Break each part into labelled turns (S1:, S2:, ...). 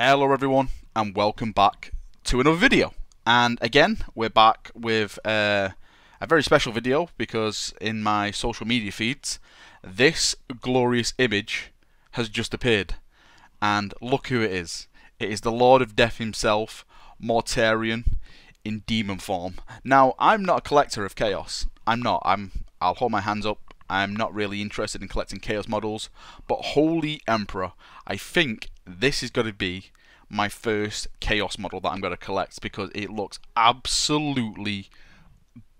S1: Hello everyone and welcome back to another video. And again, we're back with a very special video because in my social media feeds, this glorious image has just appeared. And look who it is. It is the Lord of Death himself, Mortarion, in demon form. Now, I'm not a collector of Chaos. I'll hold my hands up. I'm not really interested in collecting Chaos models, but Holy Emperor, I think this is going to be my first Chaos model that I'm going to collect because it looks absolutely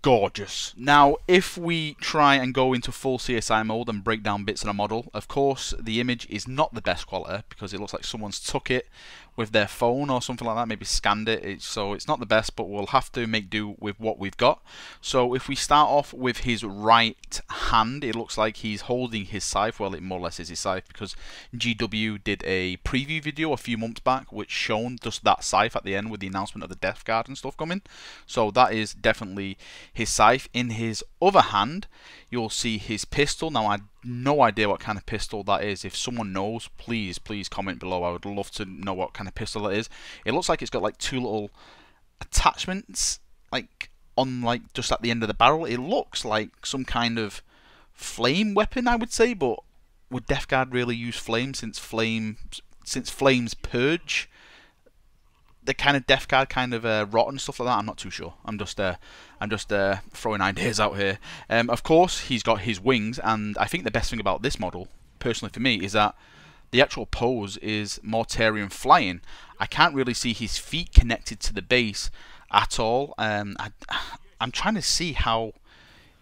S1: gorgeous. Now, if we try and go into full CSI mode and break down bits of the model, of course, the image is not the best quality because it looks like someone's took it with their phone or something like that, maybe scanned it, so it's not the best, but we'll have to make do with what we've got. So if we start off with his right hand, it looks like he's holding his scythe. Well, it more or less is his scythe because GW did a preview video a few months back which shown just that scythe at the end with the announcement of the Death Guard and stuff coming. So that is definitely his scythe. In his other hand, you'll see his pistol. Now, I have no idea what kind of pistol that is. If someone knows, please comment below. I would love to know what kind of pistol it is. It looks like it's got like two little attachments, like on like just at the end of the barrel. It looks like some kind of flame weapon, I would say. But would Death Guard really use flame since flames purge the kind of Death Guard kind of rot and stuff like that? I'm not too sure. I'm just throwing ideas out here. Of course, he's got his wings, and I think the best thing about this model, personally for me, is that the actual pose is Mortarion flying. I can't really see his feet connected to the base at all. I'm trying to see how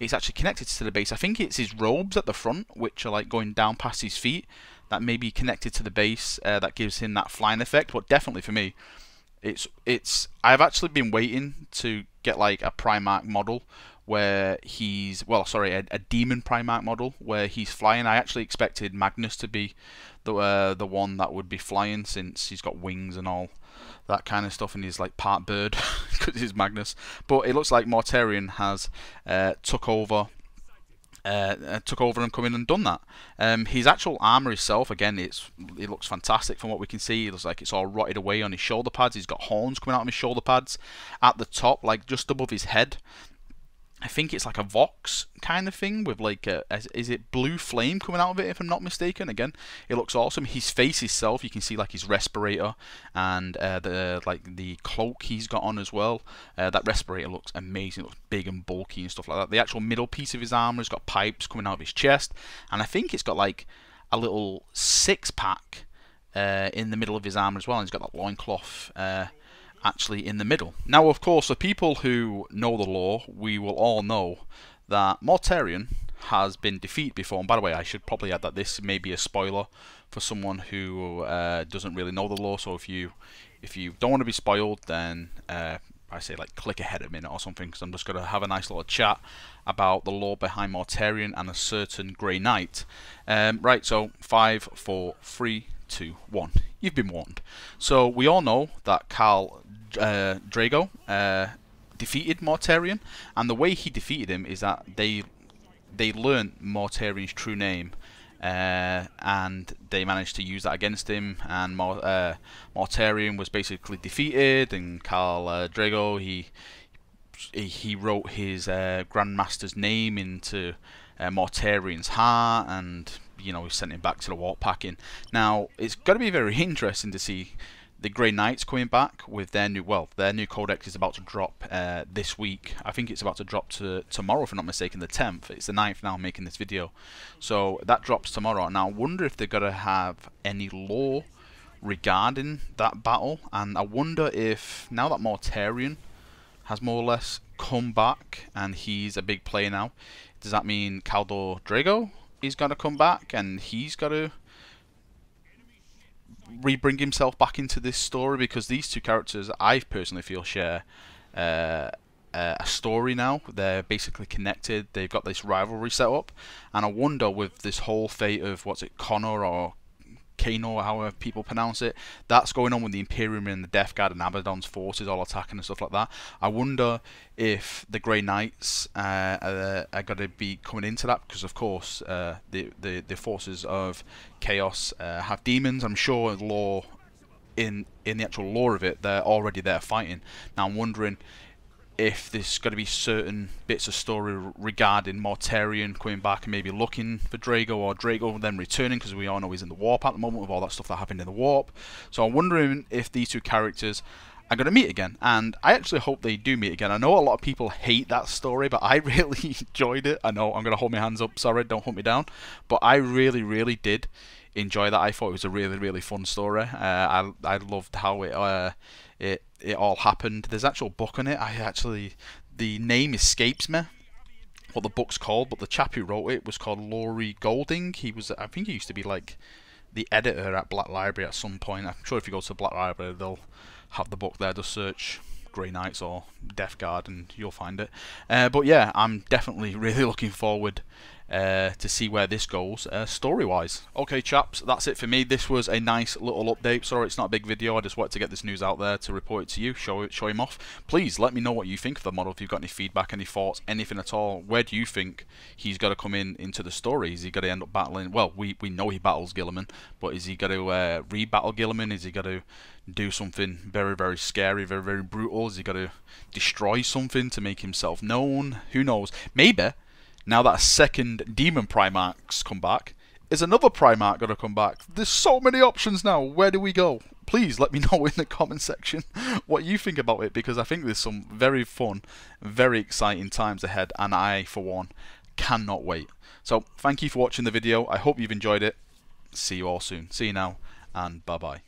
S1: it's actually connected to the base. I think it's his robes at the front, which are like going down past his feet, that may be connected to the base, that gives him that flying effect. But definitely for me, I've actually been waiting to get like a Primarch model where he's, well, sorry, a demon Primarch model where he's flying. I actually expected Magnus to be the one that would be flying, since he's got wings and all that kind of stuff, and he's like part bird because he's Magnus. But it looks like Mortarion has took over and come in and done that. His actual armor itself, again, it looks fantastic from what we can see. It looks like it's all rotted away on his shoulder pads. He's got horns coming out of his shoulder pads at the top, like just above his head. I think it's like a Vox kind of thing with like is it blue flame coming out of it, if I'm not mistaken. Again, it looks awesome. His face itself, you can see like his respirator and the cloak he's got on as well. That respirator looks amazing. It looks big and bulky and stuff like that. The actual middle piece of his armor has got pipes coming out of his chest, and I think it's got like a little six-pack in the middle of his armor as well. And he's got that loincloth actually in the middle. Now, of course, for people who know the lore, we will all know that Mortarion has been defeated before. And by the way, I should probably add that this may be a spoiler for someone who doesn't really know the lore. So if you don't want to be spoiled, then I say like click ahead a minute or something, because I'm just going to have a nice little chat about the lore behind Mortarion and a certain Grey Knight. Right, so 5, 4, 3, 2, 1. You've been warned. So we all know that Khal Drogo defeated Mortarion, and the way he defeated him is that they learnt Mortarion's true name, and they managed to use that against him. And Mortarion was basically defeated, and Khal Drogo he wrote his Grandmaster's name into Mortarion's heart, and he sent him back to the Warp Packing. Now, it's going to be very interesting to see the Grey Knights coming back with their new codex is about to drop this week. I think it's about to drop tomorrow, if I'm not mistaken, the 10th. It's the 9th now I'm making this video. So that drops tomorrow. Now, I wonder if they're going to have any lore regarding that battle. And I wonder if, now that Mortarion has more or less come back and he's a big player now, does that mean Khal Drogo is going to come back and he's got to re-bring himself back into this story? Because these two characters, I personally feel, share a story now. They're basically connected. They've got this rivalry set up, and I wonder, with this whole fate of Connor or Kano, however people pronounce it, that's going on with the Imperium and the Death Guard and Abaddon's forces all attacking and stuff like that. I wonder if the Grey Knights are going to be coming into that, because of course the forces of Chaos have demons. I'm sure lore in the actual lore of it, they're already there fighting. Now I'm wondering if there's going to be certain bits of story regarding Mortarion coming back and maybe looking for Drago, or Drago then returning, because we all know he's in the warp at the moment with all that stuff that happened in the warp. So I'm wondering if these two characters are going to meet again, and I actually hope they do meet again. I know a lot of people hate that story, but I really enjoyed it. I know I'm going to hold my hands up, sorry, don't hunt me down, but I really did enjoy that. I thought it was a really fun story. I loved how it all happened. There's an actual book on it. The name escapes me what the book's called, but the chap who wrote it was called Laurie Golding. I think he used to be like the editor at Black Library at some point. I'm sure if you go to Black Library, they'll have the book there. Just search Grey Knights or Death Guard and you'll find it. But yeah, I'm definitely really looking forward to see where this goes story-wise. Okay, chaps, that's it for me. This was a nice little update. Sorry it's not a big video, I just wanted to get this news out there to report it to you, show him off. Please let me know what you think of the model, if you've got any feedback, any thoughts, anything at all. Where do you think he's got to come into the story? Is he going to end up battling, well, we know he battles Gilliman, but is he going to re-battle Gilliman? Is he going to do something very scary, very brutal? Is he going to destroy something to make himself known? Who knows? Maybe now that a second Demon Primarch's come back, is another Primarch going to come back? There's so many options now. Where do we go? Please let me know in the comment section what you think about it, because I think there's some very fun, very exciting times ahead, and I, for one, cannot wait. So, thank you for watching the video. I hope you've enjoyed it. See you all soon. See you now, and bye-bye.